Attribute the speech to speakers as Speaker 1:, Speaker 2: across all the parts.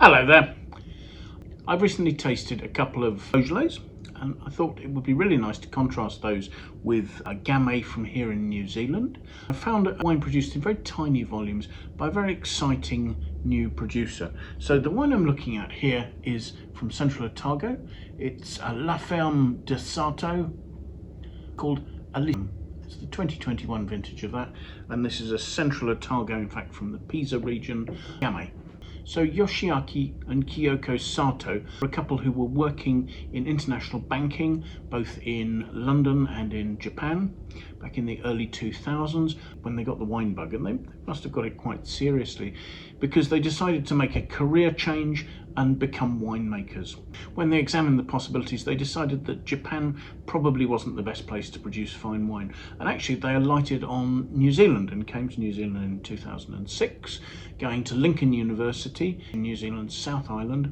Speaker 1: Hello there. I've recently tasted a couple of Beaujolais and I thought it would be really nice to contrast those with a Gamay from here in New Zealand. I found a wine produced in very tiny volumes by a very exciting new producer. So the wine I'm looking at here is from Central Otago. It's a Ferme de Sato called Alyssum. It's the 2021 vintage of that, and this is a Central Otago, in fact from the Pisa region, Gamay. So Yokhiaki and Kyoko Sato are a couple who were working in international banking, both in London and in Japan, back in the early 2000s when they got the wine bug, and they must have got it quite seriously because they decided to make a career change and become winemakers. When they examined the possibilities, they decided that Japan probably wasn't the best place to produce fine wine, and actually they alighted on New Zealand and came to New Zealand in 2006, going to Lincoln University in New Zealand's South Island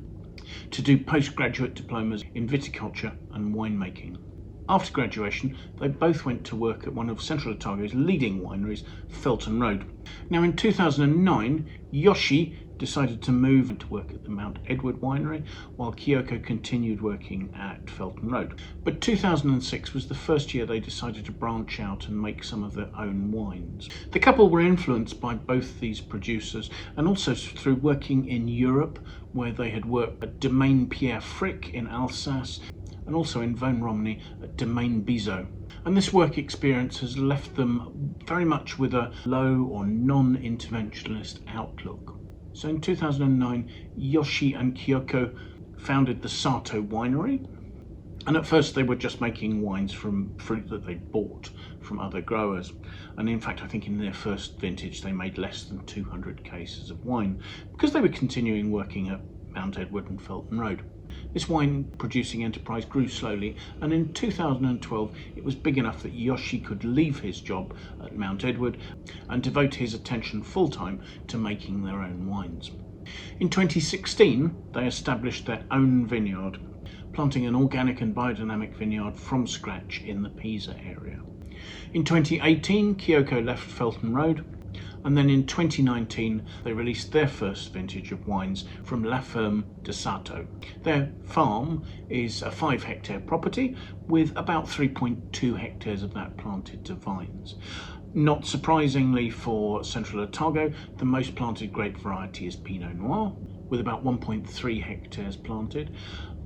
Speaker 1: to do postgraduate diplomas in viticulture and winemaking. After graduation, they both went to work at one of Central Otago's leading wineries, Felton Road. Now in 2009, Yoshi decided to move to work at the Mount Edward winery, while Kyoko continued working at Felton Road. But 2006 was the first year they decided to branch out and make some of their own wines. The couple were influenced by both these producers and also through working in Europe, where they had worked at Domaine Pierre Frick in Alsace, and also in Vosne Romney at Domaine Bizot. And this work experience has left them very much with a low or non-interventionist outlook. So in 2009, Yoshi and Kyoko founded the Sato winery. And at first they were just making wines from fruit that they bought from other growers. And in fact, I think in their first vintage, they made less than 200 cases of wine because they were continuing working at Mount Edward and Felton Road. This wine producing enterprise grew slowly, and in 2012 it was big enough that Yoshi could leave his job at Mount Edward and devote his attention full-time to making their own wines. In 2016 they established their own vineyard, planting an organic and biodynamic vineyard from scratch in the Pisa area. In 2018 Kyoko left Felton Road, and then in 2019 they released their first vintage of wines from La Ferme de Sato. Their farm is a 5-hectare property with about 3.2 hectares of that planted to vines. Not surprisingly for Central Otago, the most planted grape variety is Pinot Noir, with about 1.3 hectares planted.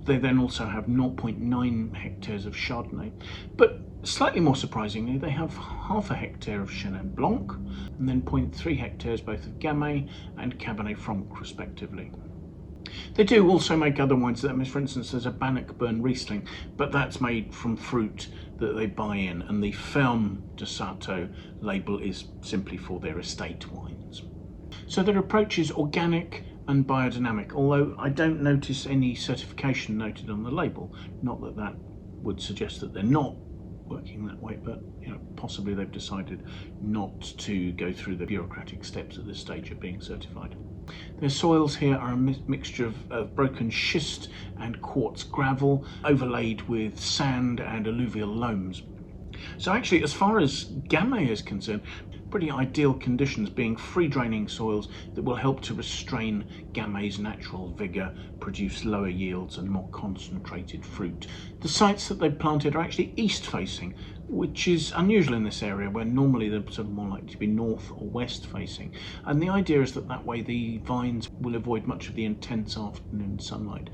Speaker 1: They then also have 0.9 hectares of Chardonnay, but slightly more surprisingly, they have half a hectare of Chenin Blanc and then 0.3 hectares both of Gamay and Cabernet Franc respectively. They do also make other wines. For instance, there's a Bannockburn Riesling, but that's made from fruit that they buy in, and the Ferme de Sato label is simply for their estate wines. So their approach is organic and biodynamic, although I don't notice any certification noted on the label. Not that that would suggest that they're not working that way, but possibly they've decided not to go through the bureaucratic steps at this stage of being certified. Their soils here are a mixture of broken schist and quartz gravel overlaid with sand and alluvial loams. So actually, as far as Gamay is concerned, pretty ideal conditions, being free draining soils that will help to restrain Gamay's natural vigour, produce lower yields and more concentrated fruit. The sites that they've planted are actually east facing, which is unusual in this area where normally they're sort of more likely to be north or west facing. And the idea is that way the vines will avoid much of the intense afternoon sunlight.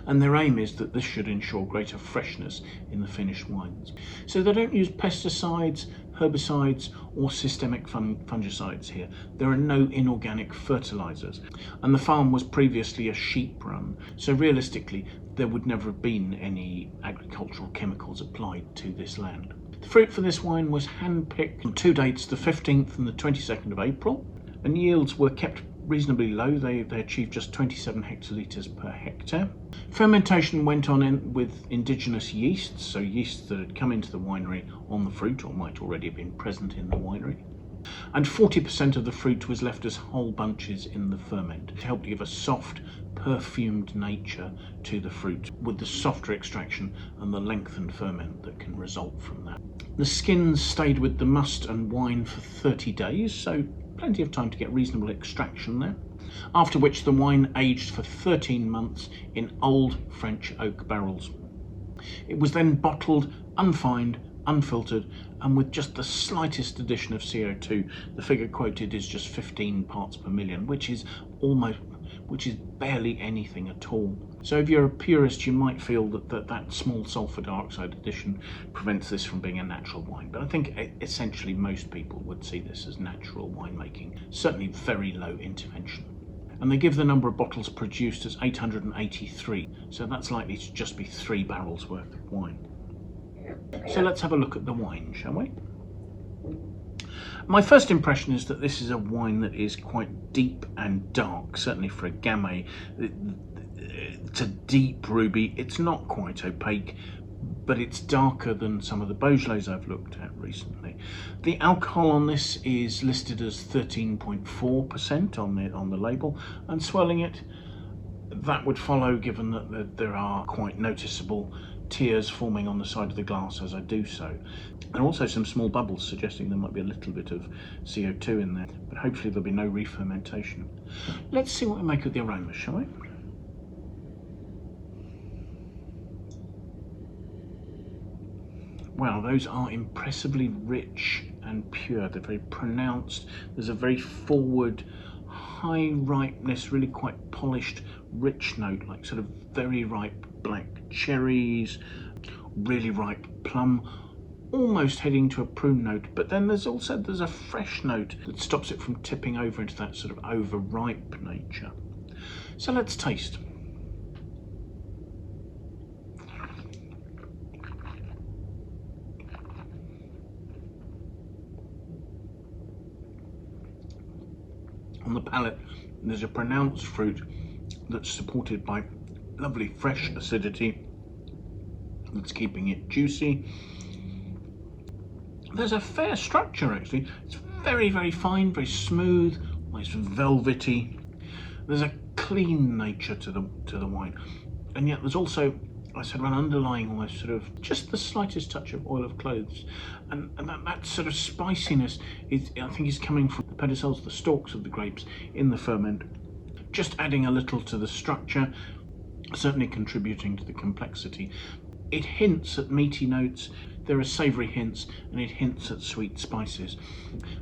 Speaker 1: And their aim is that this should ensure greater freshness in the finished wines. So they don't use pesticides, herbicides or systemic fungicides here. There are no inorganic fertilizers, and the farm was previously a sheep run, so realistically there would never have been any agricultural chemicals applied to this land. The fruit for this wine was hand-picked on 2 dates, the 15th and the 22nd of April, and yields were kept reasonably low. They achieved just 27 hectolitres per hectare. Fermentation went on with indigenous yeasts, so yeasts that had come into the winery on the fruit or might already have been present in the winery. And 40% of the fruit was left as whole bunches in the ferment to help give a soft, perfumed nature to the fruit, with the softer extraction and the lengthened ferment that can result from that. The skins stayed with the must and wine for 30 days, so plenty of time to get reasonable extraction there. after which the wine aged for 13 months in old French oak barrels. It was then bottled, unfined, unfiltered, and with just the slightest addition of CO2. The figure quoted is just 15 parts per million, which is barely anything at all. So if you're a purist, you might feel that small sulfur dioxide addition prevents this from being a natural wine. But I think essentially most people would see this as natural winemaking, certainly very low intervention. And they give the number of bottles produced as 883, so that's likely to just be 3 barrels worth of wine. So let's have a look at the wine, shall we? My first impression is that this is a wine that is quite deep and dark, certainly for a Gamay. It's a deep ruby. It's not quite opaque, but it's darker than some of the Beaujolais I've looked at recently. The alcohol on this is listed as 13.4% on the label, and swirling it, that would follow, given that there are quite noticeable tears forming on the side of the glass as I do so. There are also some small bubbles suggesting there might be a little bit of CO2 in there, but hopefully there'll be no re-fermentation. Let's see what we make of the aroma, shall we? Wow, those are impressively rich and pure. They're very pronounced. There's a very forward, high ripeness, really quite polished, rich note, like sort of very ripe black cherries, really ripe plum, almost heading to a prune note. But then there's a fresh note that stops it from tipping over into that sort of overripe nature. So let's taste. On the palate, there's a pronounced fruit that's supported by lovely fresh acidity that's keeping it juicy. There's a fair structure actually. It's very, very fine, very smooth, almost velvety. There's a clean nature to the wine, and yet there's also, I said, an underlying almost sort of just the slightest touch of oil of cloves, and that sort of spiciness I think is coming from the pedicels, the stalks of the grapes in the ferment, just adding a little to the structure, certainly contributing to the complexity. It hints at meaty notes, there are savoury hints, and it hints at sweet spices.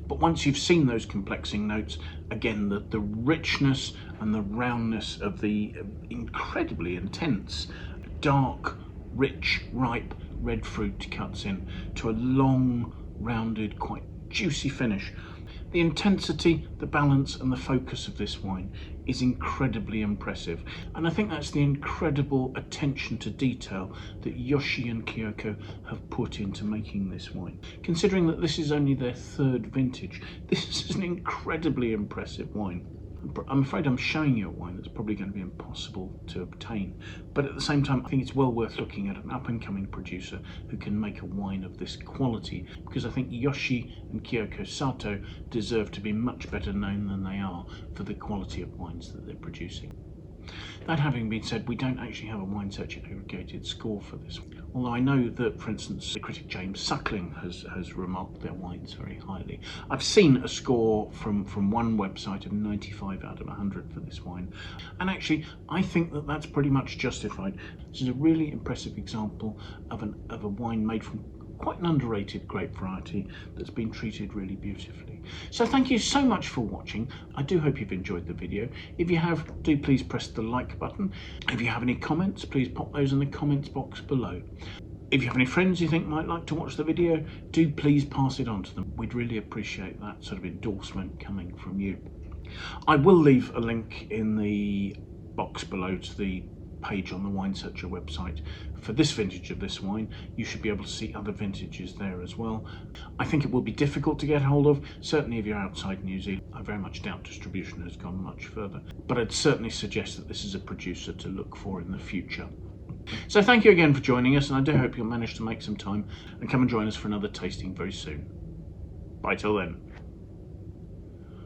Speaker 1: But once you've seen those complexing notes, again, the richness and the roundness of the incredibly intense, dark, rich, ripe red fruit cuts in to a long, rounded, quite juicy finish. The intensity, the balance and the focus of this wine is incredibly impressive, and I think that's the incredible attention to detail that Yoshi and Kyoko have put into making this wine. Considering that this is only their 3rd vintage, this is an incredibly impressive wine. I'm afraid I'm showing you a wine that's probably going to be impossible to obtain, but at the same time I think it's well worth looking at an up-and-coming producer who can make a wine of this quality, because I think Yoshi and Kyoko Sato deserve to be much better known than they are for the quality of wines that they're producing. That having been said, we don't actually have a Wine Searcher aggregated score for this, although I know that, for instance, the critic James Suckling has remarked their wines very highly. I've seen a score from one website of 95 out of 100 for this wine, and actually I think that that's pretty much justified. This is a really impressive example of a wine made from quite an underrated grape variety that's been treated really beautifully. So thank you so much for watching. I do hope you've enjoyed the video. If you have, do please press the like button. If you have any comments, please pop those in the comments box below. If you have any friends you think might like to watch the video, do please pass it on to them. We'd really appreciate that sort of endorsement coming from you. I will leave a link in the box below to the page on the Wine Searcher website for this vintage of this wine. You should be able to see other vintages there as well. I think it will be difficult to get hold of, certainly if you're outside New Zealand. I very much doubt distribution has gone much further, but I'd certainly suggest that this is a producer to look for in the future. So thank you again for joining us, and I do hope you'll manage to make some time and come and join us for another tasting very soon. Bye till then.